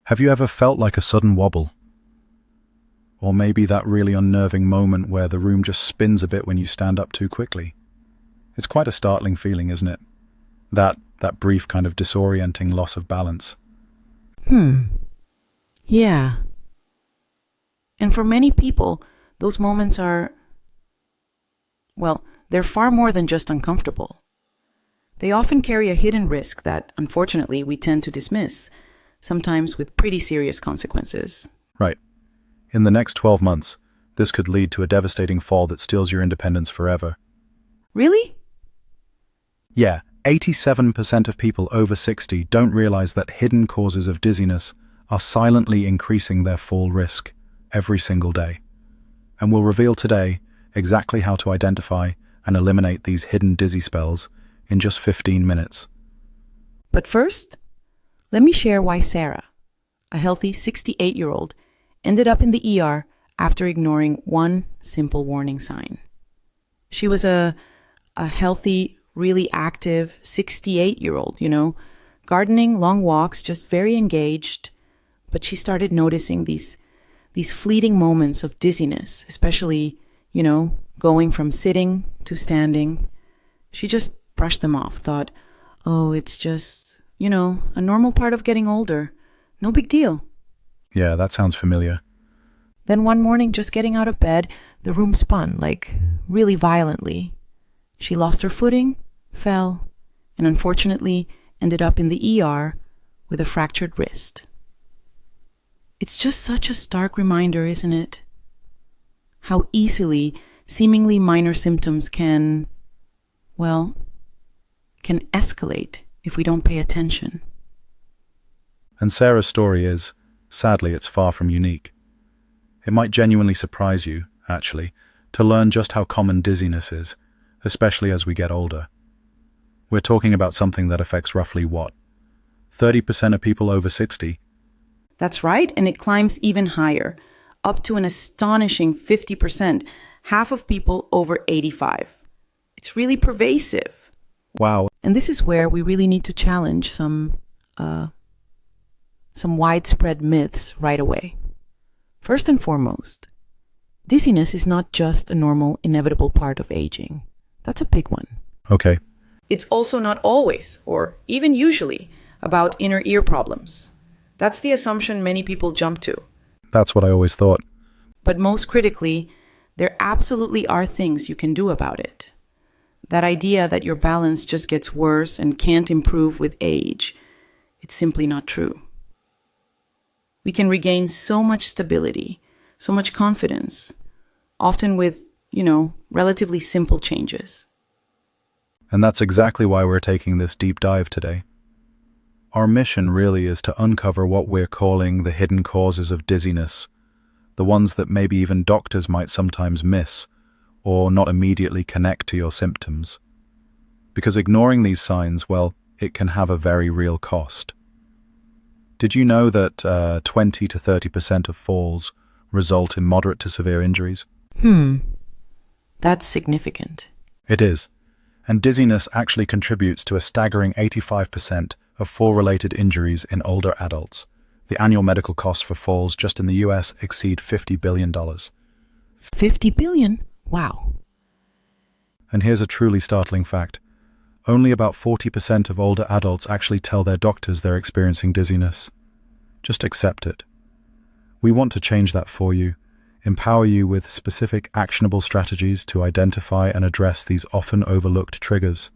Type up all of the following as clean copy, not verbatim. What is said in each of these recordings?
Have you ever felt like a sudden wobble? Or maybe that really unnerving moment where the room just spins a bit when you stand up too quickly? It's quite a startling feeling, isn't it? That brief kind of disorienting loss of balance. Yeah. And for many people, those moments are, well, they're far more than just uncomfortable. They often carry a hidden risk that, unfortunately, we tend to dismiss, sometimes with pretty serious consequences. Right. In the next 12 months, this could lead to a devastating fall that steals your independence forever. Really? Yeah, 87% of people over 60 don't realize that hidden causes of dizziness are silently increasing their fall risk every single day. And we'll reveal today exactly how to identify and eliminate these hidden dizzy spells in just 15 minutes. But first, let me share why Sarah, a healthy 68-year-old, ended up in the ER after ignoring one simple warning sign. She was a healthy, really active 68-year-old, gardening, long walks, just very engaged. But she started noticing these fleeting moments of dizziness, especially, going from sitting to standing. She just brushed them off, thought, oh, it's just, a normal part of getting older. No big deal. Yeah, that sounds familiar. Then one morning, just getting out of bed, the room spun, like really violently. She lost her footing, fell, and unfortunately ended up in the ER with a fractured wrist. It's just such a stark reminder, isn't it? How easily seemingly minor symptoms can escalate if we don't pay attention. And Sarah's story is, sadly, it's far from unique. It might genuinely surprise you, actually, to learn just how common dizziness is, especially as we get older. We're talking about something that affects roughly 30% of people over 60. That's right, and it climbs even higher, up to an astonishing 50%, half of people over 85. It's really pervasive. Wow. And this is where we really need to challenge some widespread myths right away. First and foremost, dizziness is not just a normal, inevitable part of aging. That's a big one. Okay. It's also not always, or even usually, about inner ear problems. That's the assumption many people jump to. That's what I always thought. But most critically, there absolutely are things you can do about it. That idea that your balance just gets worse and can't improve with age, it's simply not true. We can regain so much stability, so much confidence, often with, relatively simple changes. And that's exactly why we're taking this deep dive today. Our mission really is to uncover what we're calling the hidden causes of dizziness, the ones that maybe even doctors might sometimes miss or not immediately connect to your symptoms. Because ignoring these signs, it can have a very real cost. Did you know that 20 to 30% of falls result in moderate to severe injuries? That's significant. It is. And dizziness actually contributes to a staggering 85% of fall-related injuries in older adults. The annual medical costs for falls just in the US exceed $50 billion. $50 billion? Wow. And here's a truly startling fact. Only about 40% of older adults actually tell their doctors they're experiencing dizziness. Just accept it. We want to change that for you, empower you with specific actionable strategies to identify and address these often overlooked triggers.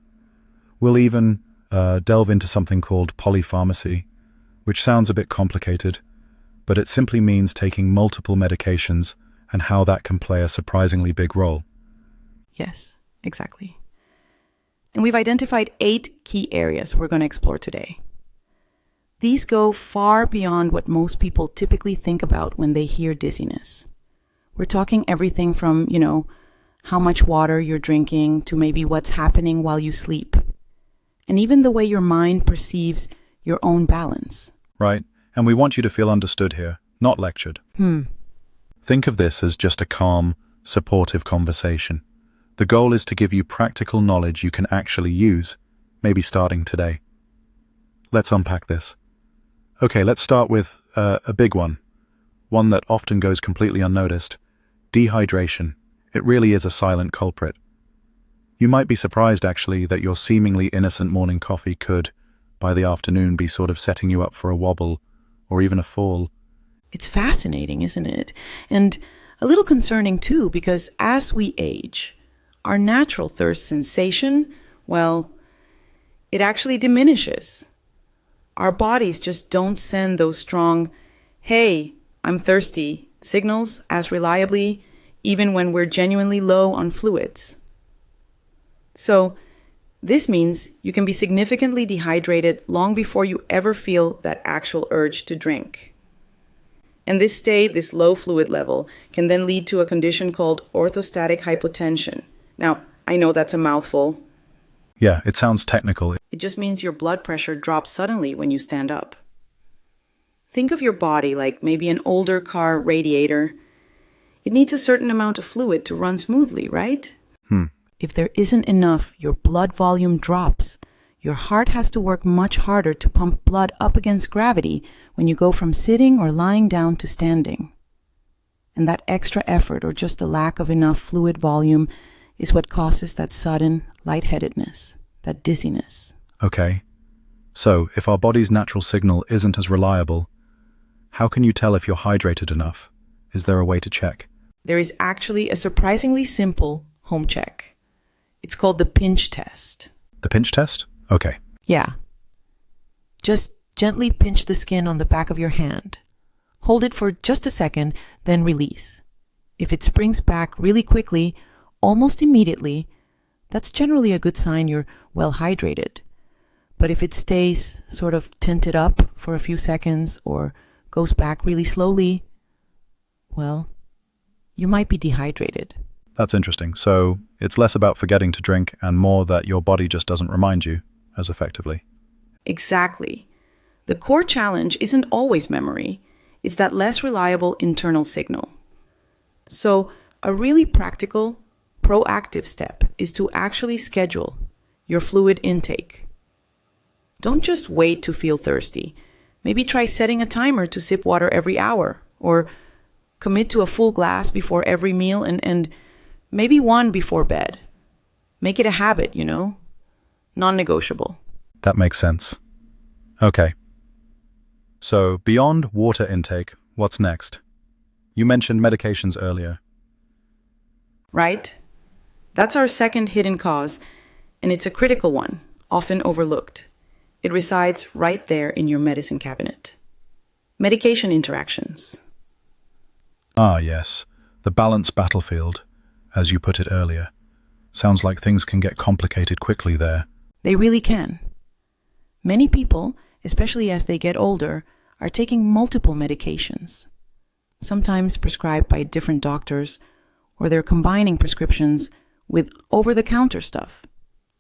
We'll even delve into something called polypharmacy, which sounds a bit complicated, but it simply means taking multiple medications and how that can play a surprisingly big role. Yes, exactly. And we've identified 8 key areas we're going to explore today. These go far beyond what most people typically think about when they hear dizziness. We're talking everything from, how much water you're drinking to maybe what's happening while you sleep. And even the way your mind perceives your own balance. Right, and we want you to feel understood here, not lectured. Think of this as just a calm, supportive conversation. The goal is to give you practical knowledge you can actually use, maybe starting today. Let's unpack this. Okay, let's start with a big one that often goes completely unnoticed. Dehydration. It really is a silent culprit. You might be surprised, actually, that your seemingly innocent morning coffee could, by the afternoon, be sort of setting you up for a wobble or even a fall. It's fascinating, isn't it? And a little concerning too, because as we age, our natural thirst sensation, well, it actually diminishes. Our bodies just don't send those strong, "Hey, I'm thirsty" signals as reliably, even when we're genuinely low on fluids. So, this means you can be significantly dehydrated long before you ever feel that actual urge to drink. And this state, this low fluid level, can then lead to a condition called orthostatic hypotension. Now, I know that's a mouthful. Yeah, it sounds technical. It just means your blood pressure drops suddenly when you stand up. Think of your body like maybe an older car radiator. It needs a certain amount of fluid to run smoothly, right? If there isn't enough, your blood volume drops. Your heart has to work much harder to pump blood up against gravity when you go from sitting or lying down to standing. And that extra effort or just the lack of enough fluid volume is what causes that sudden lightheadedness, that dizziness. Okay. So, if our body's natural signal isn't as reliable, how can you tell if you're hydrated enough? Is there a way to check? There is actually a surprisingly simple home check. It's called the pinch test. The pinch test? Okay. Yeah. Just gently pinch the skin on the back of your hand. Hold it for just a second, then release. If it springs back really quickly, almost immediately, that's generally a good sign you're well hydrated. But if it stays sort of tinted up for a few seconds or goes back really slowly, well, you might be dehydrated. That's interesting. So, it's less about forgetting to drink and more that your body just doesn't remind you as effectively. Exactly. The core challenge isn't always memory, it's that less reliable internal signal. So, a really practical, proactive step is to actually schedule your fluid intake. Don't just wait to feel thirsty. Maybe try setting a timer to sip water every hour, or commit to a full glass before every meal and maybe one before bed. Make it a habit, non-negotiable. That makes sense. Okay. So, beyond water intake, what's next? You mentioned medications earlier. Right? That's our second hidden cause, and it's a critical one, often overlooked. It resides right there in your medicine cabinet. Medication interactions. Ah, yes. The balanced battlefield, as you put it earlier. Sounds like things can get complicated quickly there. They really can. Many people, especially as they get older, are taking multiple medications, sometimes prescribed by different doctors, or they're combining prescriptions with over-the-counter stuff,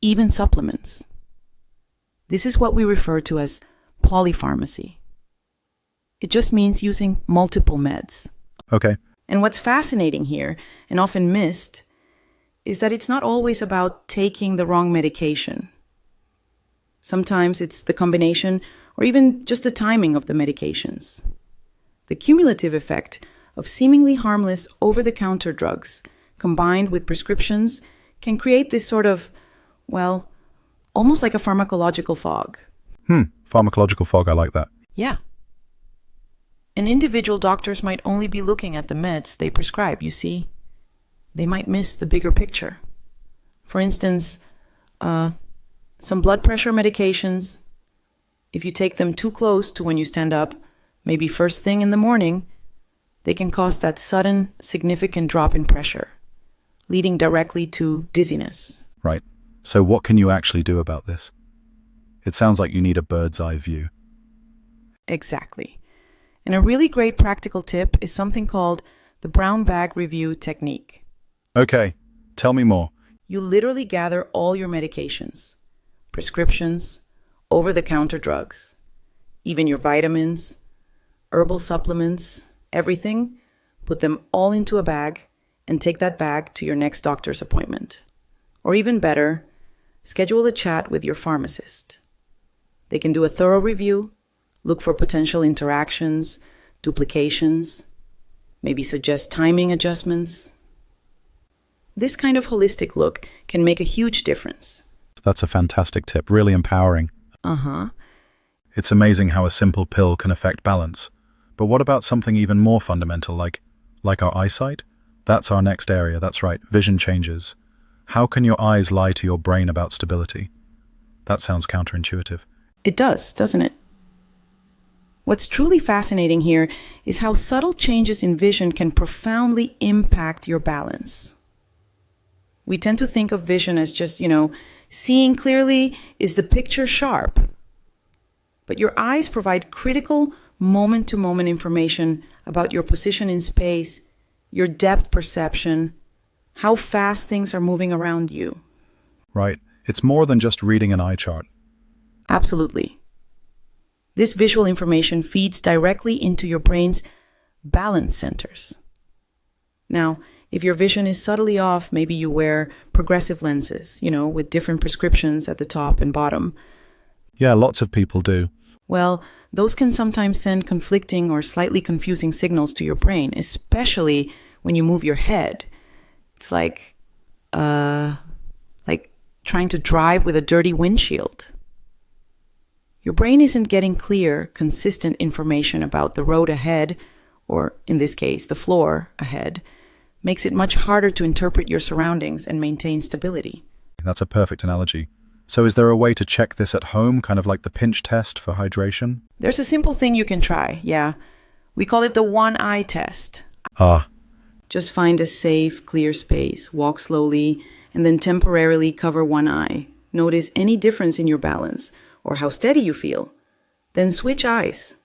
even supplements. This is what we refer to as polypharmacy. It just means using multiple meds. Okay. And what's fascinating here, and often missed, is that it's not always about taking the wrong medication. Sometimes it's the combination or even just the timing of the medications. The cumulative effect of seemingly harmless over-the-counter drugs combined with prescriptions can create this sort of, well, almost like a pharmacological fog. Pharmacological fog, I like that. Yeah. And individual doctors might only be looking at the meds they prescribe, you see. They might miss the bigger picture. For instance, some blood pressure medications, if you take them too close to when you stand up, maybe first thing in the morning, they can cause that sudden, significant drop in pressure, leading directly to dizziness. Right. So what can you actually do about this? It sounds like you need a bird's eye view. Exactly. And a really great practical tip is something called the brown bag review technique. Okay, tell me more. You literally gather all your medications, prescriptions, over-the-counter drugs, even your vitamins, herbal supplements, everything, put them all into a bag and take that bag to your next doctor's appointment. Or even better, schedule a chat with your pharmacist. They can do a thorough review, look for potential interactions, duplications, maybe suggest timing adjustments. This kind of holistic look can make a huge difference. That's a fantastic tip, really empowering. It's amazing how a simple pill can affect balance. But what about something even more fundamental, like our eyesight? That's our next area, that's right, vision changes. How can your eyes lie to your brain about stability? That sounds counterintuitive. It does, doesn't it? What's truly fascinating here is how subtle changes in vision can profoundly impact your balance. We tend to think of vision as just, seeing clearly, is the picture sharp? But your eyes provide critical moment-to-moment information about your position in space, your depth perception, how fast things are moving around you. Right. It's more than just reading an eye chart. Absolutely. This visual information feeds directly into your brain's balance centers. Now, if your vision is subtly off, maybe you wear progressive lenses, with different prescriptions at the top and bottom. Yeah, lots of people do. Well, those can sometimes send conflicting or slightly confusing signals to your brain, especially when you move your head. It's like trying to drive with a dirty windshield. Your brain isn't getting clear, consistent information about the road ahead, or in this case, the floor ahead, makes it much harder to interpret your surroundings and maintain stability. That's a perfect analogy. So is there a way to check this at home, kind of like the pinch test for hydration? There's a simple thing you can try, yeah. We call it the one-eye test. Just find a safe, clear space, walk slowly, and then temporarily cover one eye. Notice any difference in your balance or how steady you feel. Then switch eyes.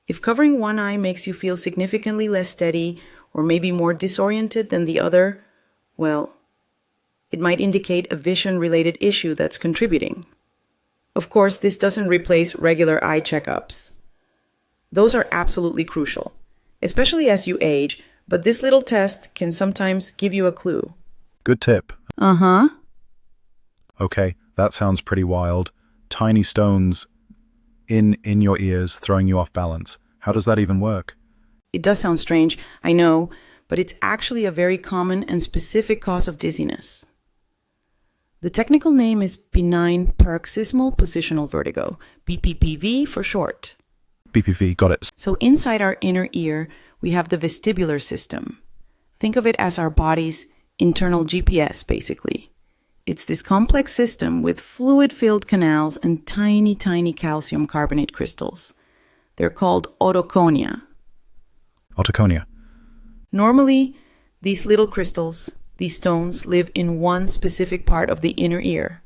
If covering one eye makes you feel significantly less steady or maybe more disoriented than the other, well, it might indicate a vision-related issue that's contributing. Of course, this doesn't replace regular eye checkups. Those are absolutely crucial, especially as you age, but this little test can sometimes give you a clue. Good tip. Okay, that sounds pretty wild. Tiny stones in your ears throwing you off balance. How does that even work? It does sound strange, I know, but it's actually a very common and specific cause of dizziness. The technical name is benign paroxysmal positional vertigo, BPPV for short. BPV, got it. So inside our inner ear, we have the vestibular system. Think of it as our body's internal GPS, basically. It's this complex system with fluid-filled canals and tiny, tiny calcium carbonate crystals. They're called otoconia. Otoconia. Normally, these little crystals, these stones, live in one specific part of the inner ear.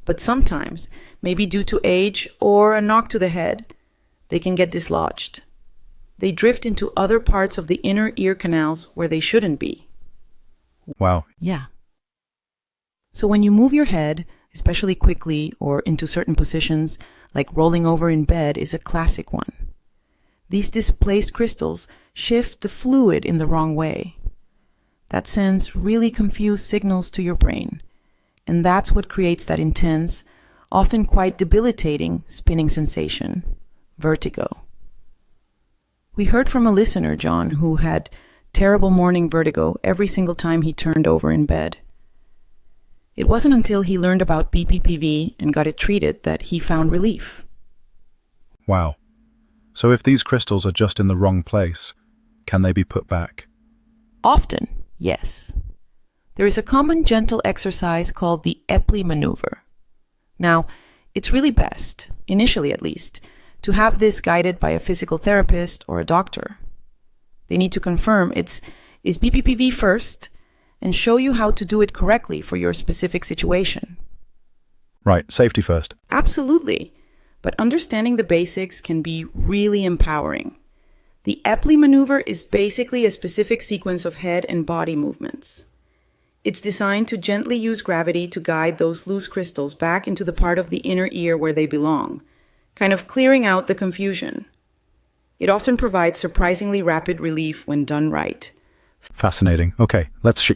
But sometimes, maybe due to age or a knock to the head, they can get dislodged. They drift into other parts of the inner ear canals where they shouldn't be. Wow. Yeah. So when you move your head, especially quickly or into certain positions, like rolling over in bed is a classic one. These displaced crystals shift the fluid in the wrong way. That sends really confused signals to your brain. And that's what creates that intense, often quite debilitating spinning sensation, vertigo. We heard from a listener, John, who had terrible morning vertigo every single time he turned over in bed. It wasn't until he learned about BPPV and got it treated that he found relief. Wow. So if these crystals are just in the wrong place, can they be put back? Often, yes. There is a common gentle exercise called the Epley maneuver. Now, it's really best, initially at least, to have this guided by a physical therapist or a doctor. They need to confirm is BPPV first and show you how to do it correctly for your specific situation. Right, safety first. Absolutely. But understanding the basics can be really empowering. The Epley maneuver is basically a specific sequence of head and body movements. It's designed to gently use gravity to guide those loose crystals back into the part of the inner ear where they belong, kind of clearing out the confusion. It often provides surprisingly rapid relief when done right. Fascinating. Okay, let's